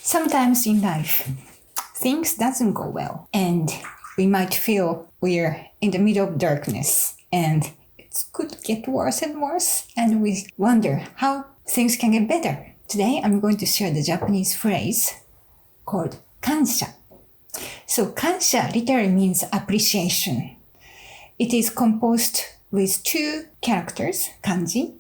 Sometimes in life, things doesn't go well, and we might feel we're in the middle of darkness, and it could get worse and worse, and we wonder how things can get better. Today, I'm going to share the Japanese phrase called KANSHA. So KANSHA literally means appreciation. It is composed with two characters, kanji.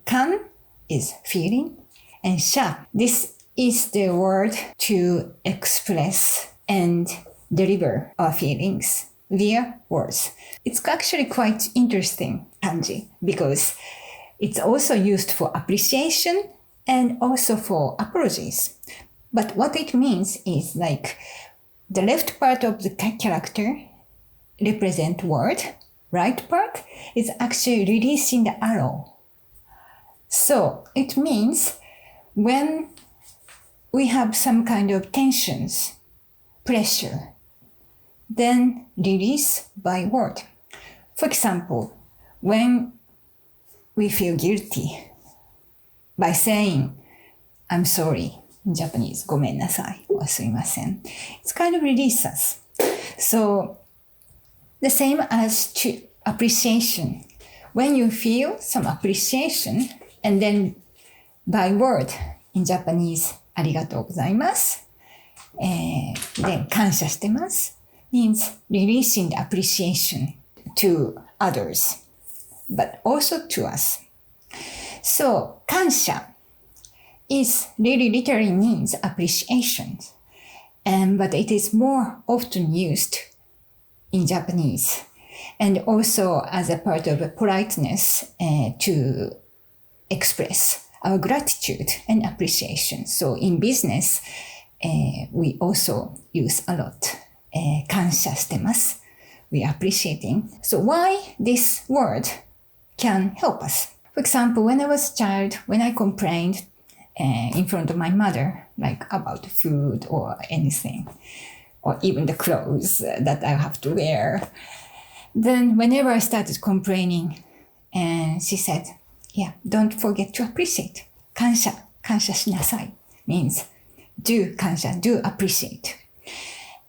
Kan is feeling, and sha, this is the word to express and deliver our feelings via words. It's actually quite interesting kanji because it's also used for appreciation and also for apologies. But what it means is like the left part of the character represent word, right part is actually releasing the arrow. So it means when we have some kind of tensions, pressure, then release by word. For example, when we feel guilty by saying, I'm sorry, in Japanese, ごめんなさい or すいません. It's kind of release us. So the same as to appreciation. When you feel some appreciation, and then by word, in Japanese, ありがとうございます。then 感謝してます means releasing the appreciation to others, but also to us. So 感謝 is really literally means appreciation, but it is more often used in Japanese, and also as a part of a politeness to express our gratitude and appreciation. So in business, we also use a lot 感謝してます we are appreciating. So why this word can help us? For example, when I was a child, when I complained in front of my mother, like about food or anything, or even the clothes that I have to wear, then whenever I started complaining, and she said, yeah, don't forget to appreciate. 感謝しなさい means do 感謝, do appreciate.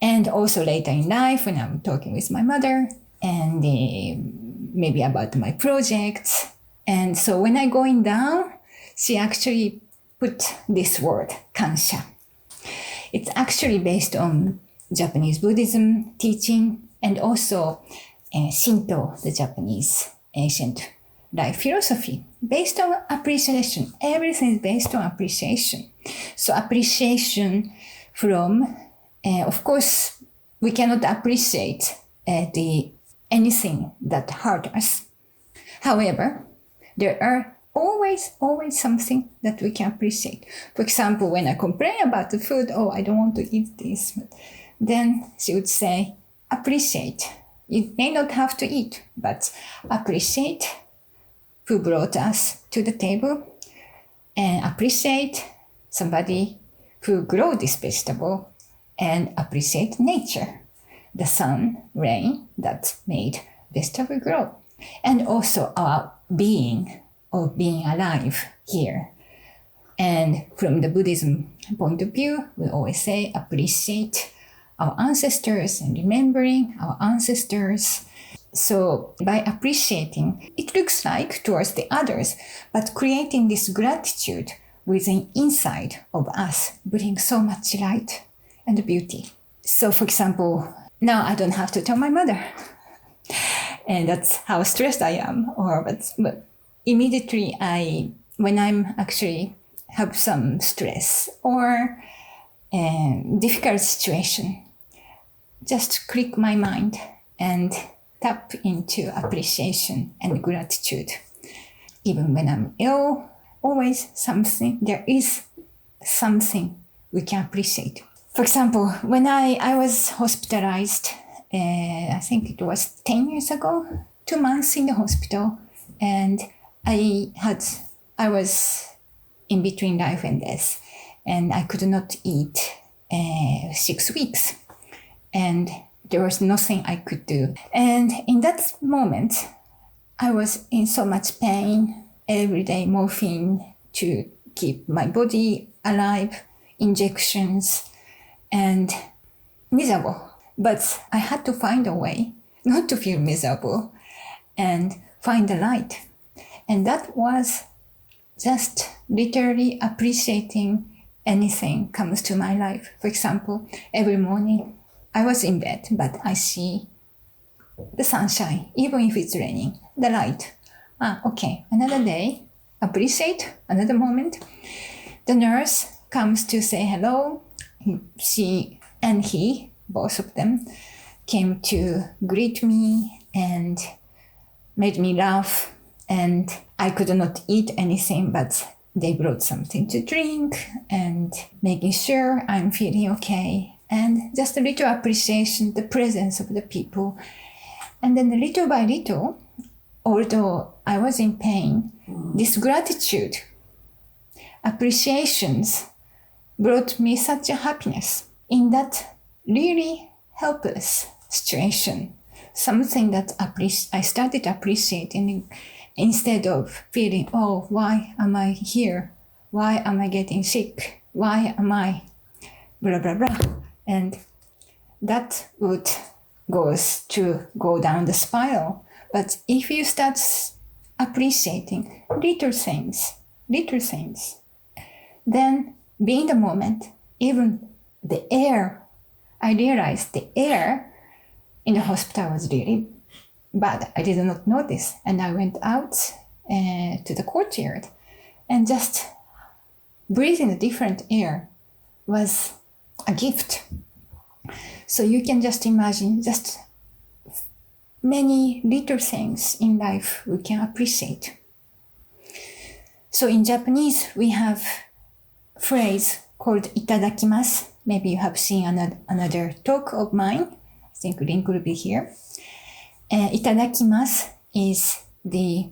And also later in life, when I'm talking with my mother, and maybe about my projects. And so when I'm going down, she actually put this word, 感謝. It's actually based on Japanese Buddhism teaching, and also Shinto, the Japanese ancient life philosophy, based on appreciation. Everything is based on appreciation. So appreciation from, of course, we cannot appreciate anything that hurt us. However, there are always something that we can appreciate. For example, when I complain about the food, oh, I don't want to eat this, then she would say, appreciate. You may not have to eat, but appreciate who brought us to the table, and appreciate somebody who grew this vegetable, and appreciate nature, the sun, rain that made vegetable grow, and also our being of being alive here. And from the Buddhism point of view, we always say appreciate our ancestors and remembering our ancestors. So by appreciating, it looks like towards the others, but creating this gratitude within inside of us brings so much light and beauty. So for example, now I don't have to tell my mother, and that's how stressed I am. But immediately when I'm actually have some stress or difficult situation, just click my mind and tap into appreciation and gratitude. Even when I'm ill, there is something we can appreciate. For example, when I was hospitalized, I think it was 10 years ago, 2 months in the hospital, and I was in between life and death, and I could not eat 6 weeks, and there was nothing I could do. And in that moment, I was in so much pain, every day morphine to keep my body alive, injections, and miserable. But I had to find a way not to feel miserable and find the light. And that was just literally appreciating anything comes to my life. For example, every morning I was in bed, but I see the sunshine, even if it's raining, the light. Okay, another day, appreciate another moment. The nurse comes to say hello. She and he, both of them, came to greet me and made me laugh. And I could not eat anything, but they brought something to drink and making sure I'm feeling okay. And just a little appreciation, the presence of the people. And then little by little, although I was in pain, this gratitude, appreciations brought me such a happiness in that really helpless situation. Something that I started appreciating instead of feeling, oh, why am I here? Why am I getting sick? Why am I blah, blah, blah? And that would go down the spiral. But if you start appreciating little things, then be in the moment, even the air, I realized the air in the hospital was really bad. I did not notice. And I went out to the courtyard and just breathing a different air was a gift. So you can just imagine just many little things in life we can appreciate. So in Japanese, we have a phrase called itadakimasu. Maybe you have seen another talk of mine. I think link will be here. Itadakimasu is the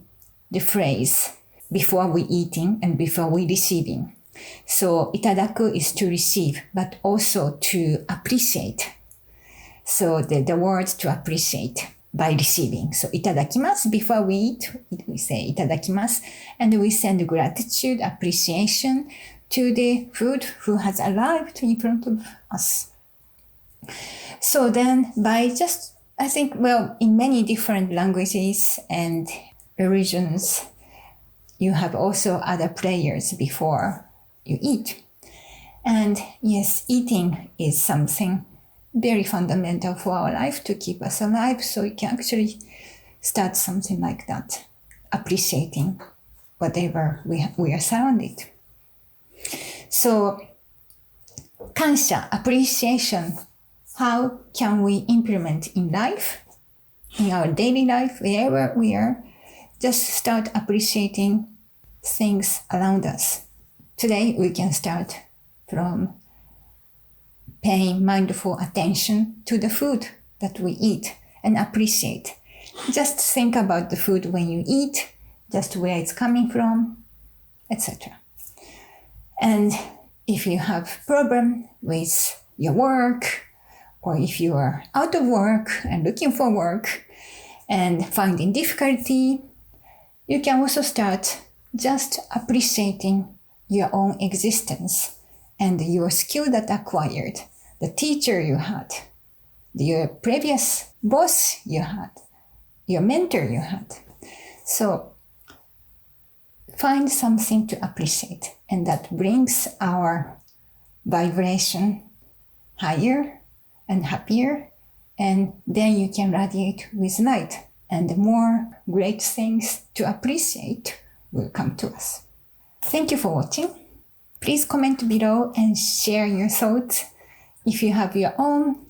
phrase before we eating and before we receiving. So itadaku is to receive, but also to appreciate. So the word to appreciate by receiving. So itadakimasu, before we eat, we say itadakimasu, and we send gratitude, appreciation to the food who has arrived in front of us. So then by just, I think, well, in many different languages and religions, you have also other prayers before you eat. And yes, eating is something very fundamental for our life to keep us alive. So you can actually start something like that, appreciating whatever we are surrounded. So, kansha, appreciation, how can we implement in life, in our daily life, wherever we are, just start appreciating things around us. Today, we can start from paying mindful attention to the food that we eat and appreciate. Just think about the food when you eat, just where it's coming from, etc. And if you have problem with your work, or if you are out of work and looking for work and finding difficulty, you can also start just appreciating your own existence and your skill that acquired, the teacher you had, your previous boss you had, your mentor you had. So find something to appreciate, and that brings our vibration higher and happier, and then you can radiate with light, and the more great things to appreciate will come to us. Thank you for watching. Please comment below and share your thoughts if you have your own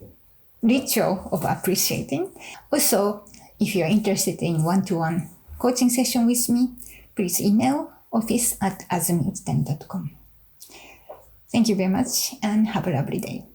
ritual of appreciating. Also, if you're interested in one-to-one coaching session with me, please email office@azumiuchitani.com. Thank you very much and have a lovely day.